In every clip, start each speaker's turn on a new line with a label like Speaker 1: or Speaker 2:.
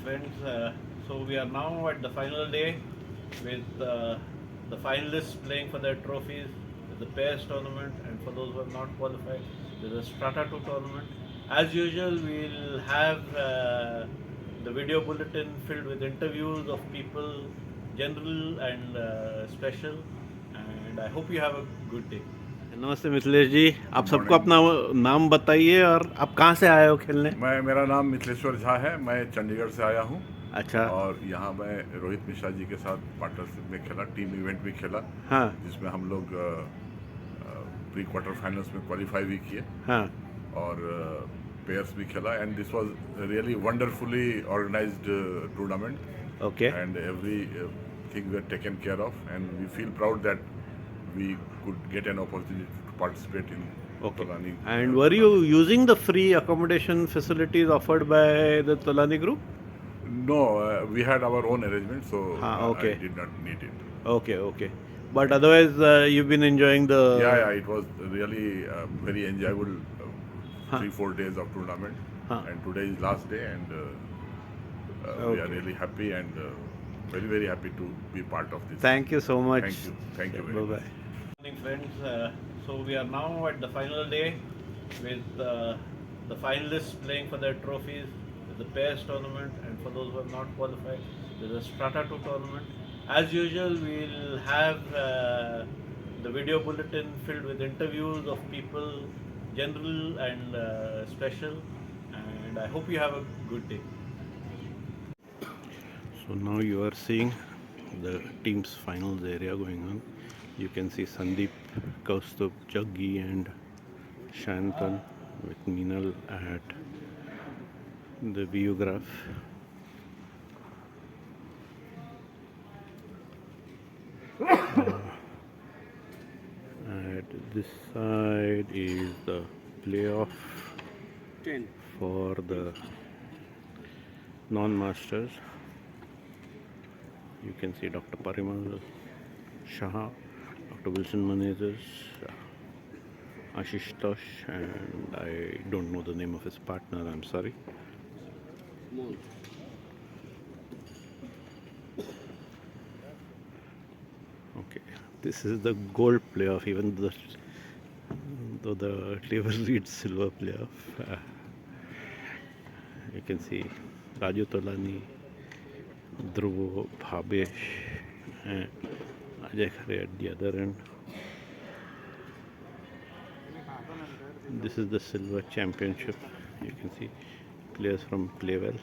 Speaker 1: friends. So we are now at the final day with the finalists playing for their trophies. The pairs tournament, and for those who have not qualified, there's a Strata 2 tournament. As usual, we'll have the video bulletin filled with interviews of people, general and special. And I hope you have a good day. नमस्ते मिथिलेश जी, आप सबको अपना नाम बताइए और आप कहाँ से आए हो खेलने?
Speaker 2: मेरा नाम मिथिलेश्वर झा है। मैं चंडीगढ़ से आया हूँ।
Speaker 1: अच्छा।
Speaker 2: और यहाँ मैं रोहित मिश्रा जी के साथ पार्टनरशिप में खेला, टीम इवेंट भी खेला।
Speaker 1: हाँ।
Speaker 2: जिसमें हम लोग प्री क्वार्टर फाइनल्स में क्वालिफाई भी किए।
Speaker 1: हाँ।
Speaker 2: और पेयर्स भी खेला and this was really wonderfully organised tournament.
Speaker 1: Okay.
Speaker 2: And every thing we taken care of and we feel proud that we could get an opportunity to participate in Tolani.
Speaker 1: And were you using the free accommodation facilities offered by the Tolani group?
Speaker 2: No, we had our own arrangement, so
Speaker 1: okay.
Speaker 2: I did not need it.
Speaker 1: Okay. But otherwise, you've been enjoying the...
Speaker 2: Yeah, it was really very enjoyable 3-4 days of tournament. And today is last day, and we are really happy and very, very happy to be part of this.
Speaker 1: Thank you so much.
Speaker 2: Thank you very much.
Speaker 1: Morning, friends. So we are now at the final day with the finalists playing for their trophies. The pairs tournament, and for those who have not qualified, there's a Strata 2 tournament. As usual, we'll have the video bulletin filled with interviews of people, general and special. And I hope you have a good day. So now you are seeing the team's finals area going on. You can see Sandeep, Kaustubh, Jaggi and Shantan with Meenal at the videograph. At this side is the playoff 10 for the non-masters. You can see Dr. Parimal Shah, Dr. Wilson Manezes, Ashish Tosh, and I don't know the name of his partner, I'm sorry. Okay, this is the gold playoff, even though the table reads silver playoff. You can see Raju Tolani, Dhruv, Bhabesh, and Ajay Khare at the other end. This is the silver championship. You can see players from Playwell.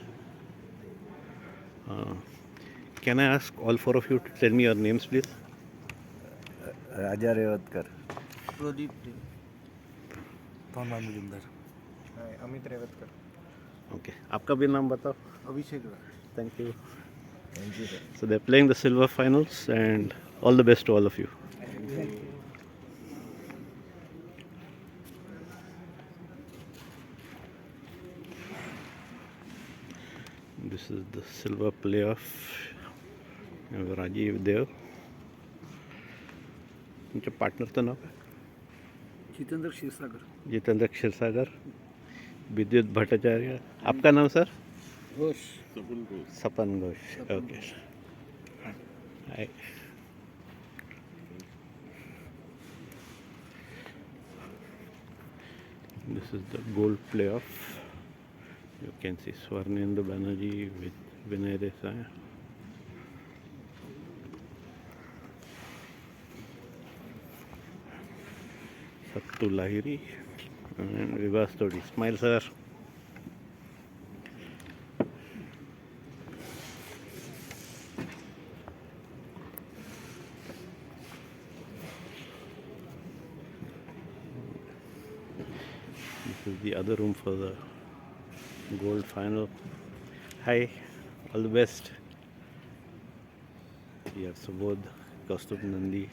Speaker 1: Can I ask all four of you to tell me your names, please?
Speaker 3: Raja Revatkar,
Speaker 4: Pradeep,
Speaker 3: Amit Revatkar.
Speaker 1: Okay. आपका भी नाम बताओ।
Speaker 4: अभिषेक।
Speaker 1: Thank you.
Speaker 3: Thank you, sir.
Speaker 1: So they're playing the silver finals, and all the best to all of you. This is the silver playoff. Rajiv Dev. उनके partner का नाम है जितेंद्र क्षीरसागर, विद्युत भट्टाचार्य। आपका नाम sir?
Speaker 4: Ghosh.
Speaker 1: Sapan Ghosh. Okay. Hi. This is the gold playoff. You can see Swarnendu Banerjee with Vinay Desai. Sattu Lahiri and Vivas Todi. Smile, sir. This is the other room for the gold final. Hi, all the best. We have Subodh, Kaustubh Nandi.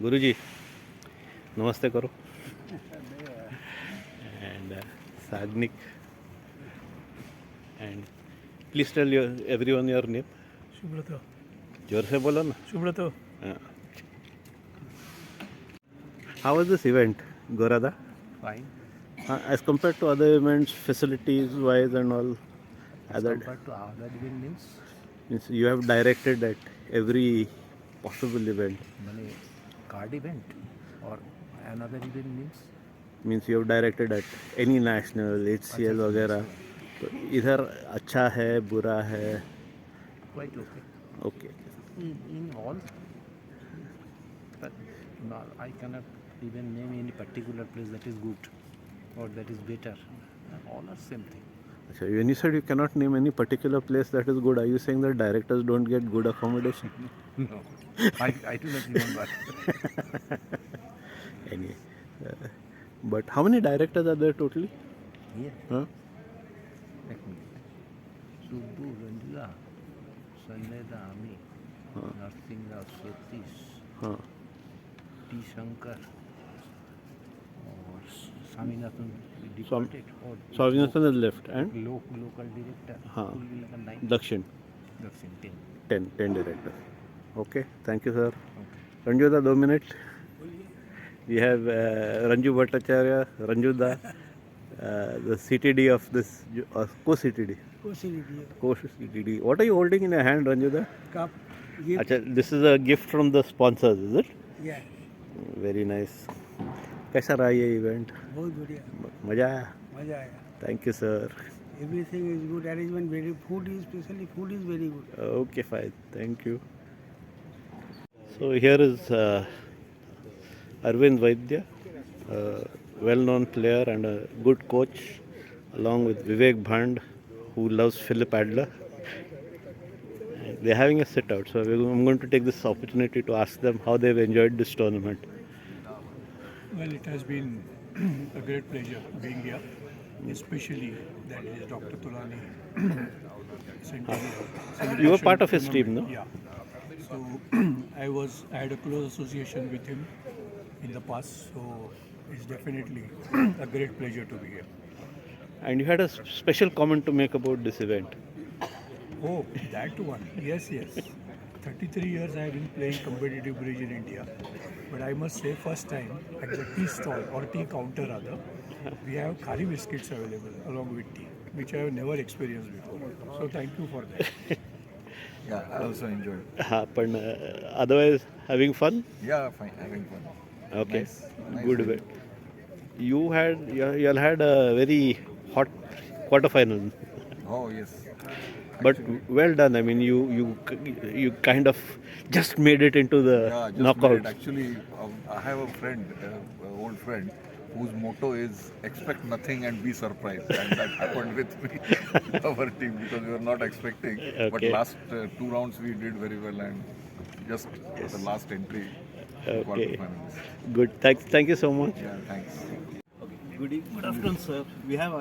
Speaker 1: Guruji, namaste karo. And Sagnik. And please tell everyone your name.
Speaker 5: Subrato.
Speaker 1: जोर से बोलो ना।
Speaker 5: Subroto.
Speaker 1: How was this event, Gorada?
Speaker 5: Fine.
Speaker 1: As compared to other events, facilities wise and all,
Speaker 4: As compared to other event
Speaker 5: means you have directed at every possible event.
Speaker 4: means card event or another event
Speaker 5: Means you have directed at any national HCL वगैरह. तो इधर अच्छा है बुरा है.
Speaker 4: quite okay.
Speaker 5: Okay.
Speaker 4: In all, but no, I cannot even name any particular place that is good or that is better. All are same thing.
Speaker 5: So when you said you cannot name any particular place that is good, are you saying that directors don't get good accommodation?
Speaker 4: No, I do not remember.
Speaker 5: Anyway, but how many directors are there totally?
Speaker 4: Here,
Speaker 5: Huh?
Speaker 4: एक minute. Subbu, Ranjula, Sanjay Ami, Narsinga, Satish,
Speaker 5: Huh.
Speaker 4: T. Shankar, or Swaminathan departed, or
Speaker 5: Souvenir is left and
Speaker 4: local director.
Speaker 5: Huh.
Speaker 4: Will be like a 9.
Speaker 5: Dakshin.
Speaker 4: Dakshin
Speaker 5: 10 directors. Okay, thank you sir.
Speaker 4: Okay.
Speaker 5: Ranju da 2 minutes. We have Ranju Bhattacharya, Ranju da, the CTD of this, co-CTD. Co-CTD. What are you holding in your hand, Ranju da?
Speaker 6: Cup.
Speaker 5: Achha, this is a gift from the sponsors, is it?
Speaker 6: Yeah.
Speaker 5: Very nice. कैसा रहा ये event?
Speaker 6: बहुत बढ़िया.
Speaker 5: मजा आया?
Speaker 6: मजा आया.
Speaker 5: Thank you sir.
Speaker 6: Everything is good. Arrangement very. Food is very good.
Speaker 5: Okay, fine. Thank you. So here is Arvind Vaidya, a well-known player and a good coach, along with Vivek Bhand, who loves Philip Adler. They're having a sit-out, so I'm going to take this opportunity to ask them how they've enjoyed this tournament.
Speaker 7: Well, it has been a great pleasure being here, especially that is Dr. Tolani.
Speaker 5: You were part of his team, no?
Speaker 7: Yeah. So I had a close association with him in the past, so it's definitely a great pleasure to be here.
Speaker 5: And you had a special comment to make about this event.
Speaker 7: Oh, that one. Yes. 33 years I have been playing competitive bridge in India. But I must say, first time at the tea stall or tea counter rather, we have khari biscuits available along with tea, which I have never experienced before. So thank you for that.
Speaker 3: Yeah, I also enjoyed.
Speaker 5: But otherwise, having fun?
Speaker 3: Yeah, fine, having fun.
Speaker 5: Okay,
Speaker 3: Nice
Speaker 5: good
Speaker 3: event.
Speaker 5: event. You all had a very hot quarterfinal,
Speaker 3: Oh, yes.
Speaker 5: but well done. I mean, you kind of just made it into the
Speaker 3: Yeah, just
Speaker 5: knockouts.
Speaker 3: made it. Actually, I have a friend, an old friend, whose motto is expect nothing and be surprised. And that happened with me, our team, because we were not expecting. But
Speaker 5: Okay.
Speaker 3: last 2 rounds we did very well, and just the last entry,
Speaker 5: Okay.
Speaker 3: quarterfinals.
Speaker 5: Good. Thank you so much.
Speaker 3: Yeah, thanks.
Speaker 1: Good afternoon, sir. We have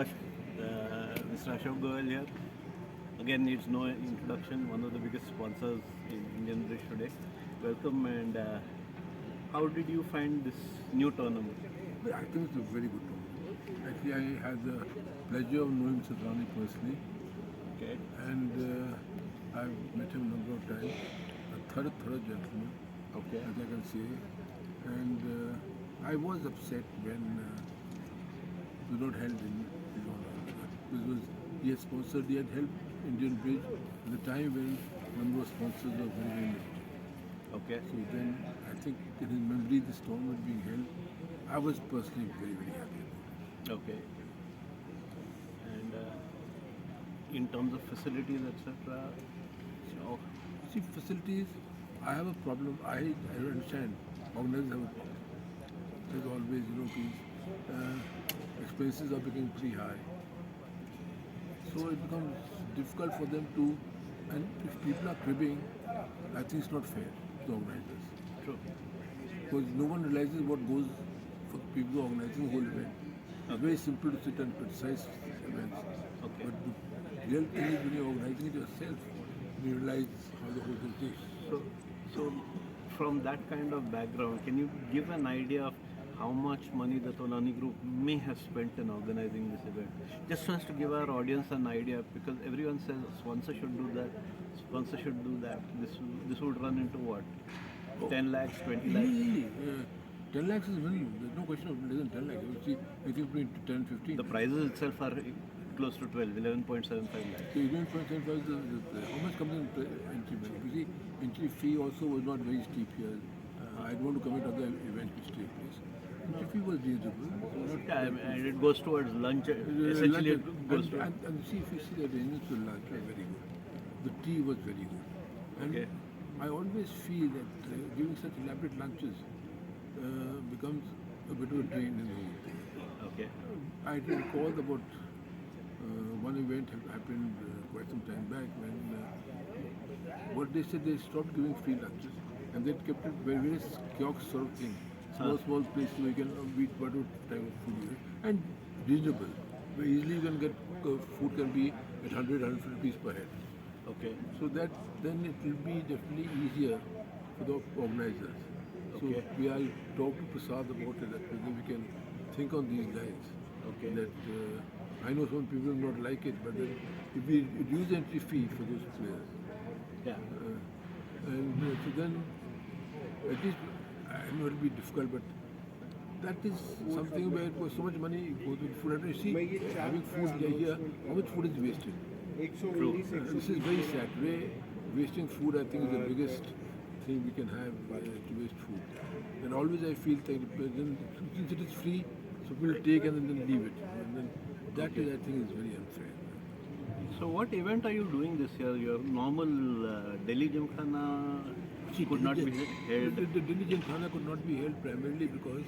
Speaker 1: Mr. Ashok Goel here. Again, needs no introduction. One of the biggest sponsors in Indian Bridge today. Welcome. And how did you find this new tournament?
Speaker 8: But I think it's a very good tournament. Actually, I had the pleasure of knowing Mr. Tolani personally,
Speaker 1: Okay.
Speaker 8: and I've met him a number of times. A third gentleman,
Speaker 1: Okay.
Speaker 8: as I can say. And I was upset when it was not held in his honor. Because he had sponsored, he had helped Indian Bridge at the time when number of sponsors were very limited.
Speaker 1: Okay.
Speaker 8: So then I think in his memory this tournament being held, I was personally very, very happy.
Speaker 1: Okay. And in terms of facilities, etc. So,
Speaker 8: See, facilities, I have a problem. I understand. Organizers have a problem. There's always, expenses are becoming pretty high. So it becomes difficult for them to, and if people are cribbing, I think it's not fair to the organizers.
Speaker 1: true.
Speaker 8: Because no one realizes what goes for people organizing the whole event. It's very simple to sit and criticize events.
Speaker 1: Okay.
Speaker 8: But the real thing is when you're organizing it yourself, you realize how the whole thing takes.
Speaker 1: So from that kind of background, can you give an idea of how much money the Tolani Group may have spent in organizing this event? Just for us to give our audience an idea, because everyone says sponsor should do that, sponsor should do that. This would run into what? 10 lakhs, 20 lakhs?
Speaker 8: Easily. 10 lakhs is minimum. There's no question of less than 10 lakhs. You see, anything between 10 and 15.
Speaker 1: The prizes itself are
Speaker 5: close to 12, 11.75 lakhs.
Speaker 8: So 11.75 is how much comes in entry money? You see, entry fee also was not very steep here. I don't want to comment on the events which take place. Entry fee was reasonable. Not
Speaker 5: Yeah, and it goes towards lunch. Essentially, it goes to.
Speaker 8: and see, if you see the arrangements for lunch were very good. The tea was very good. And
Speaker 5: Okay.
Speaker 8: I always feel that giving such elaborate lunches becomes a bit of a drain in the whole thing.
Speaker 5: Okay.
Speaker 8: I recall about one event happened quite some time back when what they said, they stopped giving free lunches and they kept it various kiosk sort of thing, small places where you can eat whatever type of food you want, and reasonable. Where easily you can get food can be at 150 rupees per head.
Speaker 5: Okay.
Speaker 8: So that then it will be definitely easier for the organizers. So
Speaker 5: Okay.
Speaker 8: I'll talk to Prasad about it, that whether we can think on these lines.
Speaker 5: Okay.
Speaker 8: That I know some people will not like it, but then if we reduce the entry fee for those players,
Speaker 5: Yeah.
Speaker 8: and so then at least I know it will be difficult, but that is something where so much money goes into food. And you see, having food here, how much food is wasted?
Speaker 5: True.
Speaker 8: This is very sad. Wasting food, I think, is the biggest thing we can have to waste food. And always I feel that since it is free, so people take and then leave it. And then that is, I think, is very unfair.
Speaker 5: So, what event are you doing this year? Your normal Delhi Gymkhana could not be held.
Speaker 8: The Delhi Gymkhana could not be held primarily because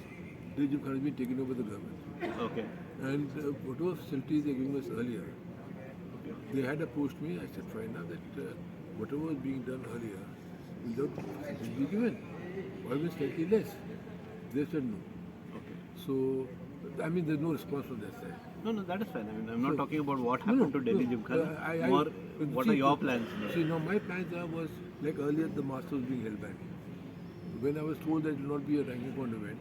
Speaker 8: Delhi Gymkhana has been taken over by the government.
Speaker 5: Okay.
Speaker 8: And whatever facilities they gave us earlier, they had approached me. I said, fine, now that whatever was being done earlier will not be given, or even slightly less. They said no.
Speaker 5: Okay.
Speaker 8: So, I mean, there's no response from their side.
Speaker 5: No, that is fine. I mean, I'm not
Speaker 8: So-
Speaker 5: talking about what happened to Delhi Gymkhana. More, what are your plans now?
Speaker 8: See, now my plans was like earlier the Masters was being held back. When I was told that it will not be a ranking point event,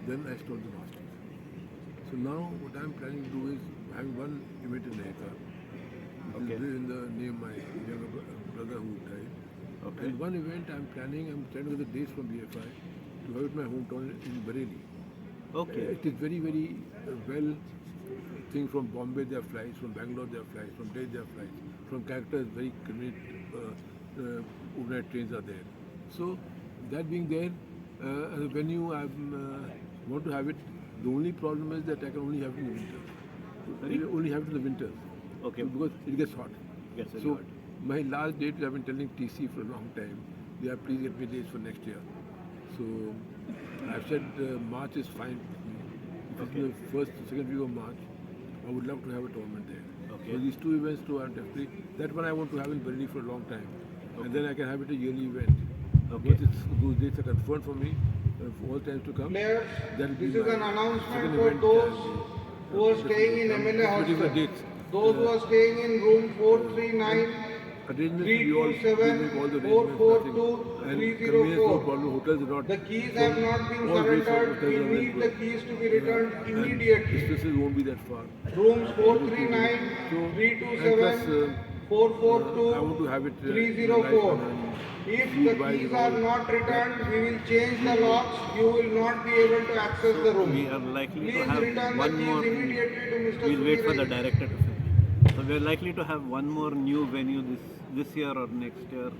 Speaker 8: then I stopped the Masters. So now what I'm planning to do is having one event in Nehka, which
Speaker 5: Okay.
Speaker 8: is in the name of my younger brother who died.
Speaker 5: Okay.
Speaker 8: And one event I'm trying to get the dates from BFI to have it in my hometown in Bareilly.
Speaker 5: Okay.
Speaker 8: It is very, very well thing from Bombay there are flights, from Bangalore there are flights, from Delhi there are flights, from Calcutta is very convenient overnight trains are there. So that being there, as a venue I want to have it. The only problem is that I can only have it in the winter.
Speaker 5: Sorry?
Speaker 8: Only have it in the winters.
Speaker 5: Okay.
Speaker 8: Because it gets hot.
Speaker 5: Gets very
Speaker 8: So
Speaker 5: hot.
Speaker 8: my last date I've been telling TC for a long time. They are please get me dates for next year. So I've said March is fine. If it's in the first, second week of March, I would love to have a tournament there.
Speaker 5: Okay.
Speaker 8: So these two events too are definitely, that one I want to have in Bareilly for a long time. And then I can have it a yearly event.
Speaker 5: Okay.
Speaker 8: Once those dates are confirmed for me, for all times to come,
Speaker 9: Players,
Speaker 8: that will be
Speaker 9: this is
Speaker 8: my
Speaker 9: an announcement
Speaker 8: second
Speaker 9: for
Speaker 8: event,
Speaker 9: those who are
Speaker 8: that
Speaker 9: staying
Speaker 8: will
Speaker 9: in
Speaker 8: come.
Speaker 9: MLA
Speaker 8: Just waiting for
Speaker 9: hostel.
Speaker 8: dates.
Speaker 9: Those who are staying in room 439,
Speaker 8: Arrangements will be all, we
Speaker 9: 327,
Speaker 8: make all the arrangements,
Speaker 9: 442,
Speaker 8: nothing. And convenience, no
Speaker 9: 304.
Speaker 8: problem, hotels are not.
Speaker 9: The keys have not been
Speaker 8: all rates of
Speaker 9: surrendered.
Speaker 8: hotels
Speaker 9: We
Speaker 8: are very
Speaker 9: need
Speaker 8: good.
Speaker 9: the keys to be returned
Speaker 8: And
Speaker 9: immediately.
Speaker 8: distances won't be that far.
Speaker 9: Rooms 439,
Speaker 8: So, and
Speaker 9: 327,
Speaker 8: plus, I
Speaker 9: 442,
Speaker 8: want to have it
Speaker 9: 304.
Speaker 8: and
Speaker 9: If
Speaker 8: food
Speaker 9: the
Speaker 8: wise
Speaker 9: keys
Speaker 8: and
Speaker 9: are
Speaker 8: all.
Speaker 9: not returned, we will change the locks. You will not be able to access the room.
Speaker 5: We are likely
Speaker 9: Please
Speaker 5: to have
Speaker 9: return the
Speaker 5: one
Speaker 9: keys
Speaker 5: more.
Speaker 9: immediately to Mr.
Speaker 5: We'll wait for the
Speaker 9: Souvenir.
Speaker 5: director to finish. So we are likely to have one more new venue this year or next year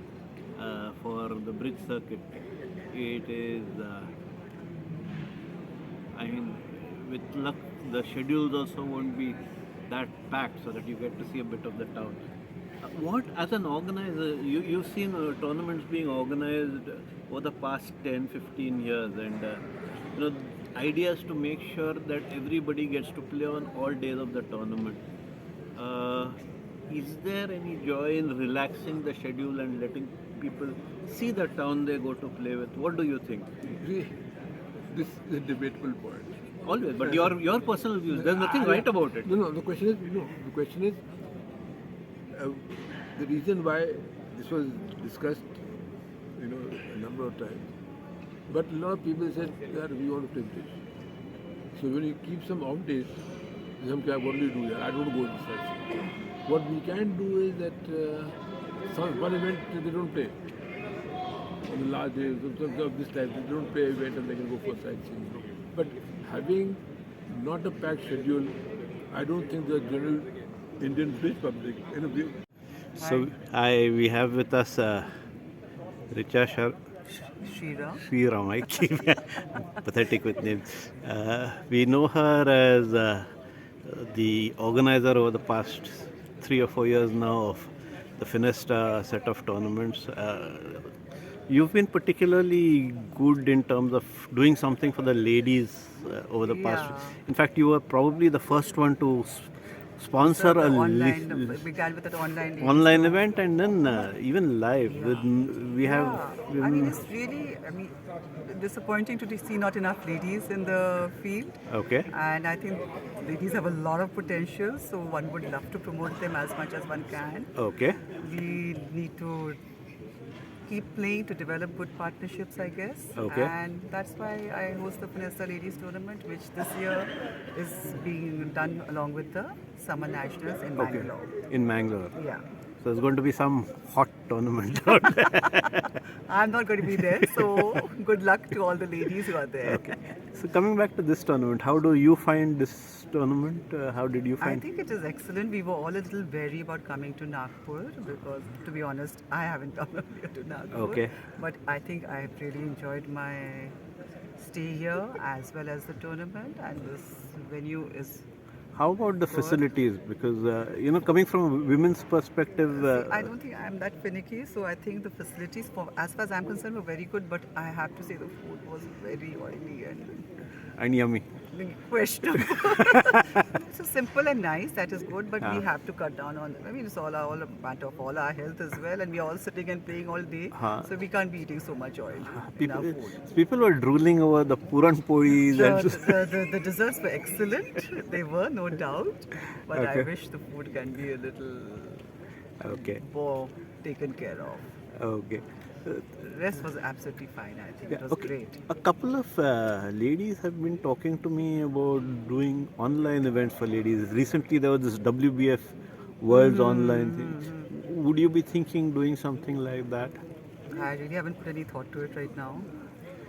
Speaker 5: for the bridge circuit. It is, I mean, with luck, the schedules also won't be that packed so that you get to see a bit of the town. What, as an organizer, you've seen tournaments being organized over the past 10, 15 years, and ideas to make sure that everybody gets to play on all days of the tournament. Is there any joy in relaxing the schedule and letting people see the town they go to play with? What do you think?
Speaker 8: See, this is a debatable point.
Speaker 5: Always, but your personal views. There's nothing right about it.
Speaker 8: No, the question is, the reason why this was discussed, a number of times. But a lot of people said that we want to play bridge. So when you keep some off days, what do you do? I don't go this side. What we can do is that one event they don't play. On the last day of this time, they don't play event and they can go for sightseeing. But having not a packed schedule, I don't think the general Indian bridge public.
Speaker 5: So we have with us Richa Shriram. I keep pathetic with names. We know her as the organizer over the past 3 or 4 years now of the Finesta set of tournaments. You've been particularly good in terms of doing something for the ladies over the past. In fact, you were probably the first one to sponsor a
Speaker 10: began with an
Speaker 5: online event, and then even live. We have.
Speaker 10: I mean, it's really, disappointing to see not enough ladies in the field.
Speaker 5: Okay.
Speaker 10: And I think ladies have a lot of potential, so one would love to promote them as much as one can.
Speaker 5: Okay.
Speaker 10: We need to keep playing to develop good partnerships, I guess.
Speaker 5: Okay.
Speaker 10: And that's why I host the Finesta Ladies Tournament, which this year is being done along with the Summer Nationals in Bangalore.
Speaker 5: In Bangalore.
Speaker 10: Yeah.
Speaker 5: So there's going to be some hot tournament out there.
Speaker 10: I'm not going to be there, so good luck to all the ladies who are there.
Speaker 5: Okay. So coming back to this tournament, how do you find this tournament? How did you find?
Speaker 10: I think it is excellent. We were all a little wary about coming to Nagpur because, to be honest, I haven't come here to Nagpur.
Speaker 5: Okay.
Speaker 10: But I think I've really enjoyed my stay here as well as the tournament, and this venue is.
Speaker 5: How about the facilities? Because, coming from a women's perspective...
Speaker 10: I don't think I'm that finicky, so I think the facilities, as far as I'm concerned, were very good, but I have to say the food was very oily and
Speaker 5: yummy.
Speaker 10: Questionable. So simple and nice, that is good, but we have to cut down on, it's all a matter of all our health as well, and we are all sitting and playing all day, so we can't be eating so much oil in our food.
Speaker 5: People were drooling over the puran poris.
Speaker 10: The desserts were excellent, they were, no doubt, but I wish the food can be a little more taken care of.
Speaker 5: Okay.
Speaker 10: The rest was absolutely fine, I think. It was great.
Speaker 5: A couple of ladies have been talking to me about doing online events for ladies. Recently there was this WBF World's Online thing. Would you be thinking doing something like that?
Speaker 10: I really haven't put any thought to it right now.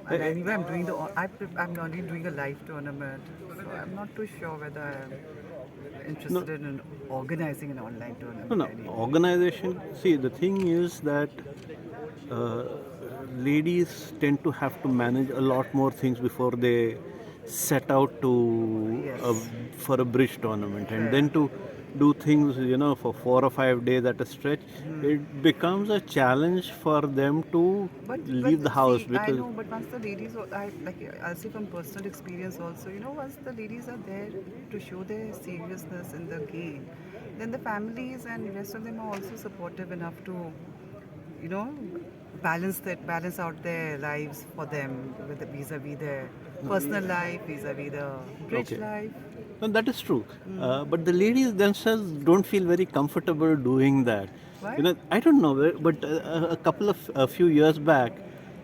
Speaker 10: And anyway, I'm only doing a live tournament, so I'm not too sure whether I'm interested in organizing an online tournament.
Speaker 5: No, organization. See, the thing is that ladies tend to have to manage a lot more things before they set out to for a bridge tournament, and then to do things for 4 or 5 days at a stretch, it becomes a challenge for them to leave the house. Because
Speaker 10: I know, but once the ladies, I'll say from personal experience also, once the ladies are there to show their seriousness in the game, then the families and the rest of them are also supportive enough to balance out their lives for them with vis-a-vis their personal life, vis-a-vis the bridge life.
Speaker 5: And that is true. But the ladies themselves don't feel very comfortable doing that.
Speaker 10: Why?
Speaker 5: I don't know, but a few years back,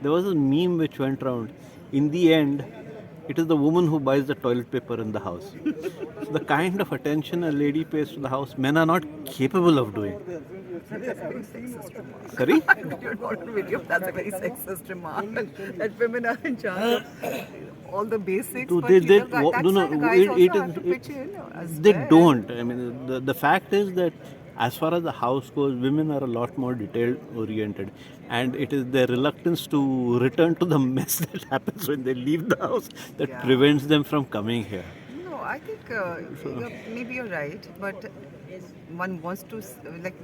Speaker 5: there was a meme which went around. In the end, it is the woman who buys the toilet paper in the house. So the kind of attention a lady pays to the house, men are not capable of doing.
Speaker 10: That's a very sexist remark.
Speaker 5: Sorry?
Speaker 10: That's a very sexist remark. That women are in charge of all the basics.
Speaker 5: So
Speaker 10: but
Speaker 5: they
Speaker 10: that's why the guys also have to pitch in as
Speaker 5: they
Speaker 10: well.
Speaker 5: don't. I mean, the fact is that as far as the house goes, women are a lot more detail oriented, and it is their reluctance to return to the mess that happens when they leave the house that prevents them from coming here.
Speaker 10: No, I think maybe you're right, but one wants to,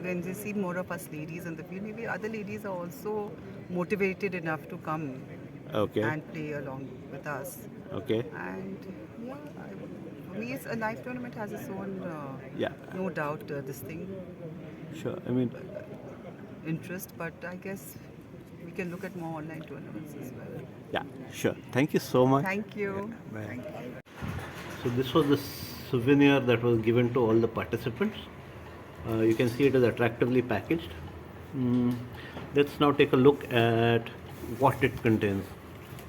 Speaker 10: when they see more of us ladies in the field, maybe other ladies are also motivated enough to come and play along with us.
Speaker 5: Okay.
Speaker 10: And for me, a live tournament has its own, no doubt, this thing.
Speaker 5: Sure. I mean,
Speaker 10: interest, but I guess we can look at more online tournaments as well.
Speaker 5: Yeah, sure. Thank you so much.
Speaker 10: Thank you.
Speaker 5: Bye.
Speaker 10: Thank you.
Speaker 5: So this was the souvenir that was given to all the participants. You can see it is attractively packaged. Let's now take a look at what it contains.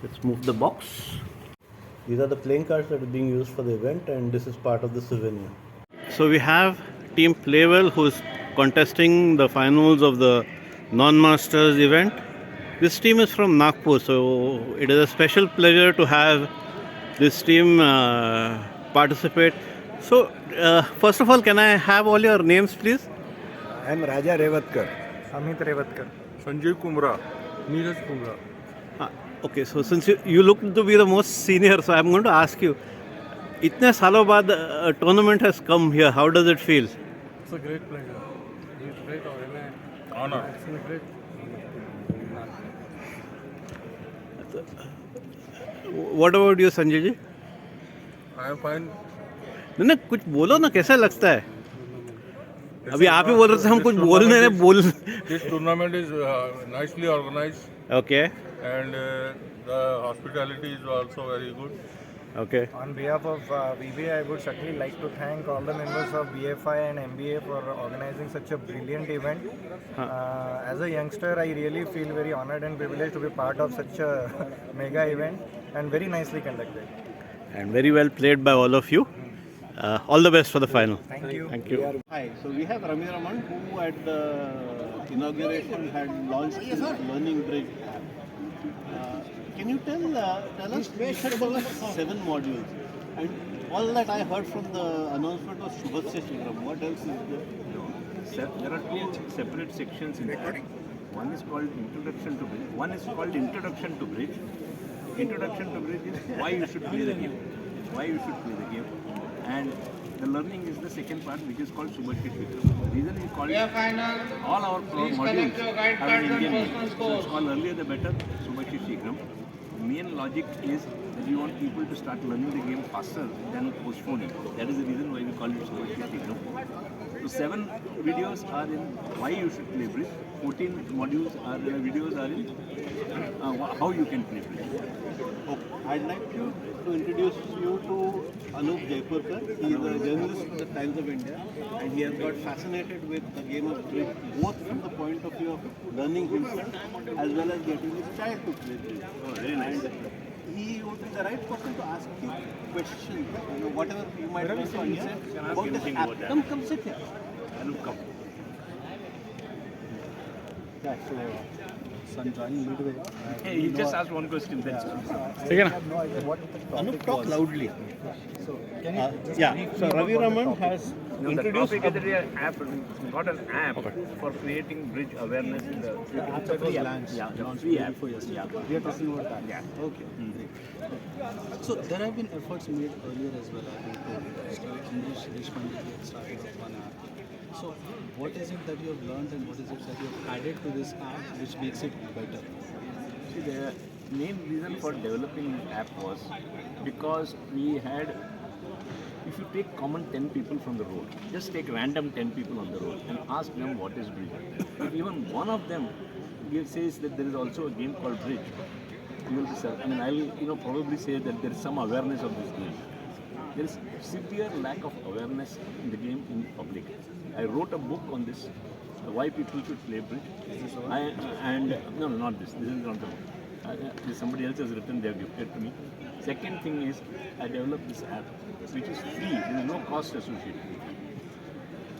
Speaker 5: Let's move the box. These are the playing cards that are being used for the event, and this is part of the souvenir. So we have Team Playwell, who is contesting the finals of the non-masters event. This team is from Nagpur, so it is a special pleasure to have this team participate. So, first of all, can I have all your names, please?
Speaker 11: I am Raja Revatkar.
Speaker 12: Amit Revatkar.
Speaker 11: Sanjay Kumra.
Speaker 12: Neeraj Kumra.
Speaker 5: Okay, so since you look to be the most senior, so I'm going to ask you, इतने सालों बाद a tournament has come here. How does it feel?
Speaker 12: It's a great pleasure. It's great
Speaker 2: Honor.
Speaker 12: It's a great.
Speaker 5: What about you, Sanjay ji?
Speaker 12: I am fine.
Speaker 5: नहीं कुछ बोलो ना, कैसा लगता है? अभी आप ही बोल रहे थे हम कुछ बोलने ने बोल.
Speaker 12: This tournament is nicely organized.
Speaker 5: Okay.
Speaker 12: And the hospitality is also very good.
Speaker 5: Okay.
Speaker 13: On behalf of BBA, I would certainly like to thank all the members of BFI and MBA for organizing such a brilliant event. As a youngster, I really feel very honored and privileged to be part of such a mega event and very nicely conducted.
Speaker 5: And very well played by all of you. All the best for the final.
Speaker 13: Thank you.
Speaker 5: Thank you. Hi, so we have Ravi Raman, who at the inauguration had launched his Learning Bridge app. Can you tell us, we said there were 7 modules, and all that I heard from the announcement was Shubhatsya Shikram. What else is there?
Speaker 14: There are 2 separate sections in that. One is called Introduction to Bridge. One is called Introduction to Bridge. Introduction to Bridge is why you should play the game. Why you should play the game. And the learning is the second part, which is called Shubhatsya Shikram. The reason we call it, all our modules have an Indian name. So it's called earlier the better, Shubhatsya Shikram. The main logic is that we want people to start learning the game faster than postponing. That is the reason why we call it Shubhatsya Shikram. So 7 videos are in why you should play bridge. 14 modules are videos are in how you can play bridge.
Speaker 5: Okay. I'd like you to introduce you to Anup Jaipurkar. He is a journalist from the Times of India, and he has got fascinated with the game of bridge, both from the point of view of learning himself as well as getting his child to play bridge.
Speaker 14: Oh, very nice.
Speaker 5: And he would be the right person to ask you questions, whatever you might want to answer about this app. Come sit here.
Speaker 14: Anup, come.
Speaker 11: Midway.
Speaker 14: Hey, he just asked one question. That's
Speaker 11: I have no idea what the topic
Speaker 5: Anup, talk
Speaker 11: was.
Speaker 5: loudly.
Speaker 11: So, can you just
Speaker 5: Yeah,
Speaker 11: brief
Speaker 5: so
Speaker 11: me
Speaker 5: Ravi
Speaker 11: about the
Speaker 5: Raman
Speaker 11: topic?
Speaker 5: has
Speaker 14: No, the
Speaker 5: introduced
Speaker 14: topic is that we have got an app for creating bridge awareness in the
Speaker 11: free app.
Speaker 14: Yeah, free app.
Speaker 11: Yeah. We are talking about that.
Speaker 14: Yeah.
Speaker 11: Okay. So there have been efforts made earlier as well, I think, to English Deshpande started with one app. So what is it that you have learned and what is it that you have added to this app which makes it better?
Speaker 14: See, the main reason for developing this app was because we had, if you take common 10 people from the road, just take random 10 people on the road and ask them what is bridge. If even one of them says that there is also a game called bridge, you will be I mean, I will probably say that there is some awareness of this game. There is severe lack of awareness in the game in public. I wrote a book on this, why people should play bridge. No, not this. This is not the book. Somebody else has written. They have gifted to me. Second thing is, I developed this app, which is free. There is no cost associated with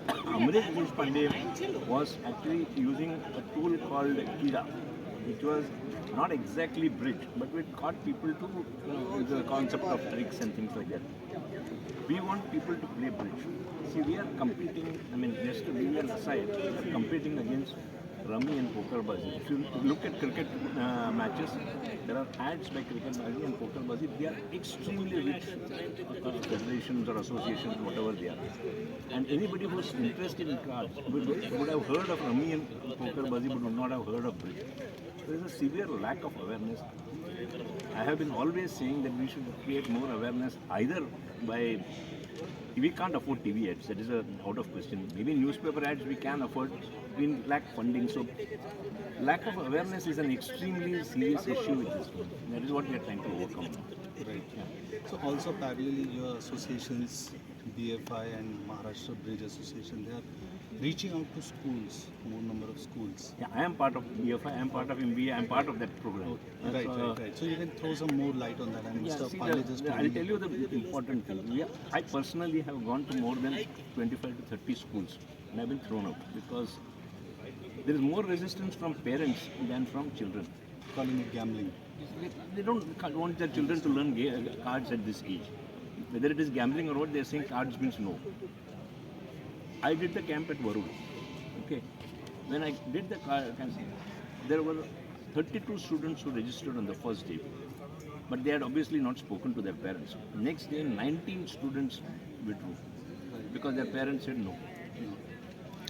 Speaker 14: it. Amrit Deshpande was actually using a tool called Kida, which was not exactly bridge, but it got people to the concept of tricks and things like that. We want people to play bridge. See, we are competing, I mean, just to leave an aside, we are competing against rummy and pokerbazi. If you look at cricket matches, there are ads by cricketbazi and pokerbazi. They are extremely rich federations or associations, whatever they are. And anybody who is interested in cards would have heard of rummy and pokerbazi, but would not have heard of bridge. There is a severe lack of awareness. I have been always saying that we should create more awareness either by, we can't afford TV ads, that is out of question. Maybe newspaper ads we can afford, we lack funding. So lack of awareness is an extremely serious issue with this one. That is what we are trying to overcome.
Speaker 11: Right. Yeah. So also parallelly your associations, BFI and Maharashtra Bridge Association, they are reaching out to schools, more number of schools.
Speaker 14: Yeah, I am part of BFI, I am part of MBA, I am part of that program.
Speaker 11: Right. So you can throw some more light on that. And Mr. Pandey just
Speaker 14: I'll tell you the important thing. I personally have gone to more than 25 to 30 schools and I've been thrown out because there is more resistance from parents than from children.
Speaker 11: Calling it gambling.
Speaker 14: They don't want their children to learn cards at this age. whether it is gambling or what, they are saying cards means no. I did the camp at Varun. Okay. When I did the camp, there were 32 students who registered on the first day. But they had obviously not spoken to their parents. Next day, 19 students withdrew because their parents said no.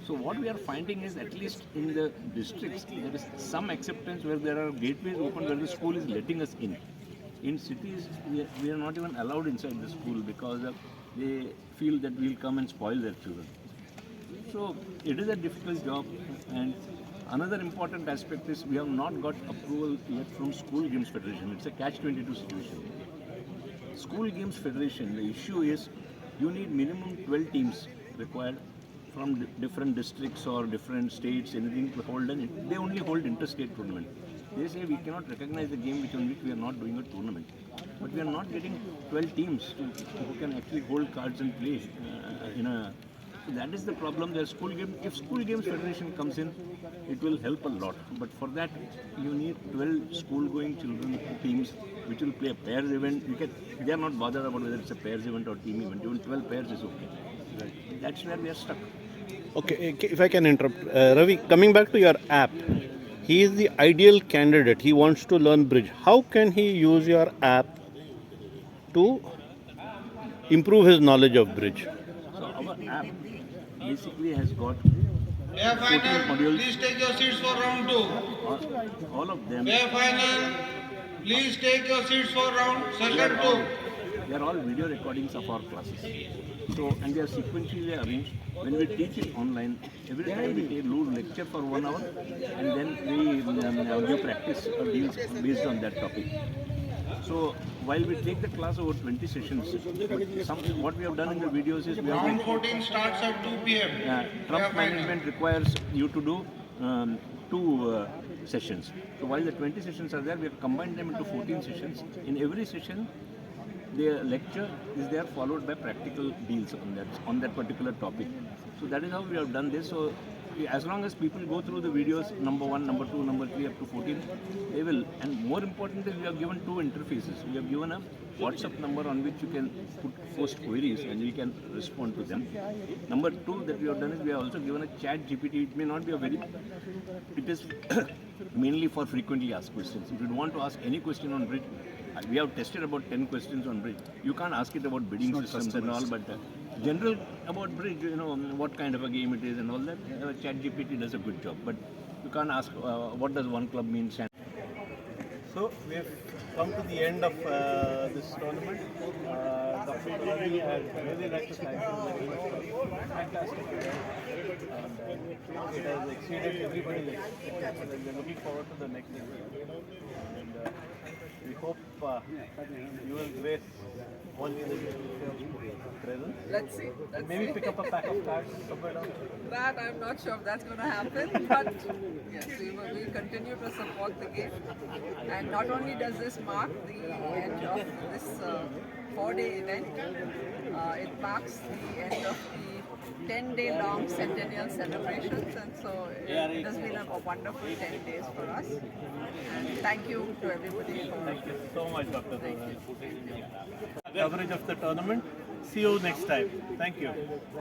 Speaker 14: So what we are finding is, at least in the districts, there is some acceptance where there are gateways open where the school is letting us in. In cities, we are not even allowed inside the school because they feel that we will come and spoil their children. So it is a difficult job. And another important aspect is we have not got approval yet from School Games Federation. It's a catch-22 situation. School Games Federation, the issue is you need minimum 12 teams required from different districts or different states, anything to hold, and they only hold interstate tournament. They say we cannot recognize the game on which we are not doing a tournament. But we are not getting 12 teams who can actually hold cards and play So that is the problem. If School Games Federation comes in, it will help a lot. But for that, you need 12 school-going children teams which will play a pairs event. They are not bothered about whether it's a pairs event or team event. Even 12 pairs is okay. That's where we are stuck.
Speaker 5: Okay, if I can interrupt. Ravi, coming back to your app, he is the ideal candidate. He wants to learn bridge. How can he use your app to improve his knowledge of bridge?
Speaker 14: So our app basically has got
Speaker 9: Player
Speaker 14: 14
Speaker 9: final,
Speaker 14: modules.
Speaker 9: please take your seats for round 2.
Speaker 14: All of them.
Speaker 9: Player final, please take your seats for round second 2.
Speaker 14: They are all video recordings of our classes. So, and they are sequentially arranged. When we teach it online, every time we do lecture for 1 hour, and then we give practice or deals based on that topic. So, while we take the class over 20 sessions, what we have done in the videos is we have
Speaker 9: Round 14 starts at 2 p.m.
Speaker 14: Trump management requires you to do 2 sessions. So while the 20 sessions are there, we have combined them into 14 sessions. In every session, the lecture is there followed by practical deals on that particular topic. So that is how we have done this. So as long as people go through the videos, number 1, number 2, number 3 up to 14, they will. And more important is we have given 2 interfaces. We have given a WhatsApp number on which you can post queries and we can respond to them. Number 2 that we have done is we have also given a chat GPT. It may not be it is mainly for frequently asked questions. If you want to ask any question on bridge, we have tested about 10 questions on bridge. You can't ask it about bidding systems and all, but general about bridge, what kind of a game it is and all that, ChatGPT does a good job. But you can't ask what does one club mean.
Speaker 1: So we have come to the end of this tournament. Dr. Tolani, I'd really like to thank you very much for a fantastic event. And it has exceeded everybody's expectations, and we're looking forward to the next event. And we hope you will grace all the presence.
Speaker 10: Let's see.
Speaker 1: Maybe pick up a pack of cards somewhere down.
Speaker 10: That I'm not sure if that's going to happen, but yes, we will continue to support the game. And not only does this mark the end of this 4-day event, it marks the end of the 10-day-long centennial celebrations, and so it has been a wonderful 10 days for us. And thank you to everybody.
Speaker 1: Thank you so much, Dr. Tolani. Coverage of the tournament. See you next time. Thank you.